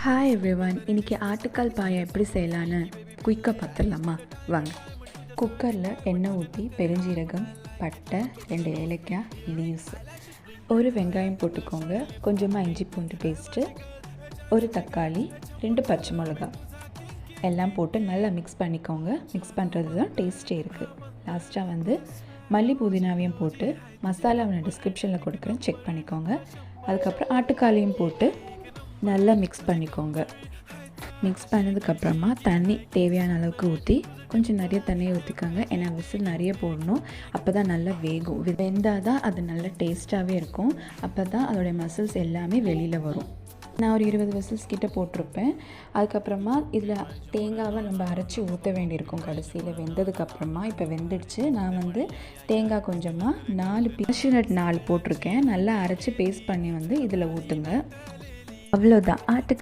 Hi everyone. இன்றைக்கி ஆட்டுக்கால் பாயா எப்படி செய்யலான்னு குயிக்காக பார்த்துடலாமா? வாங்க. குக்கரில் எண்ணெய் ஊற்றி பெருஞ்சீரகம், பட்டை, 2 ஏலக்காய், லீவ்ஸ், ஒரு வெங்காயம் போட்டுக்கோங்க, கொஞ்சமாக இஞ்சி பூண்டு பேஸ்ட்டு, ஒரு தக்காளி, 2 பச்சை மிளகாய் எல்லாம் போட்டு நல்லா மிக்ஸ் பண்ணிக்கோங்க. மிக்ஸ் பண்ணுறது தான் டேஸ்ட்டே இருக்குது. லாஸ்ட்டாக மல்லி புதினாவையும் போட்டு மசாலா டிஸ்கிரிப்ஷனில் கொடுக்குறேன், செக் பண்ணிக்கோங்க. அதுக்கப்புறம் ஆட்டுக்காலையும் போட்டு நல்லா மிக்ஸ் பண்ணிக்கோங்க. மிக்ஸ் பண்ணதுக்கப்புறமா தண்ணி தேவையான அளவுக்கு ஊற்றி, கொஞ்சம் நிறைய தண்ணியை ஊற்றிக்கோங்க. ஏன்னா விசில் நிறைய போடணும், அப்போ தான் நல்லா வேகும். வெந்தால் தான் அது நல்ல டேஸ்ட்டாகவே இருக்கும். அப்போ தான் அதோடைய மசில்ஸ் எல்லாமே வெளியில் வரும். நான் ஒரு 20 விசில்ஸ் கிட்டே போட்டிருப்பேன். அதுக்கப்புறமா இதில் தேங்காவை நம்ம அரைச்சி ஊற்ற வேண்டியிருக்கும் கடைசியில் வெந்ததுக்கப்புறமா. இப்போ வெந்துடுச்சு. நான் தேங்காய் கொஞ்சமாக 4 பீஸ் 4 போட்டிருக்கேன். நல்லா அரைச்சி பேஸ்ட் பண்ணி இதில் ஊற்றுங்க. அவ்வளோதான்.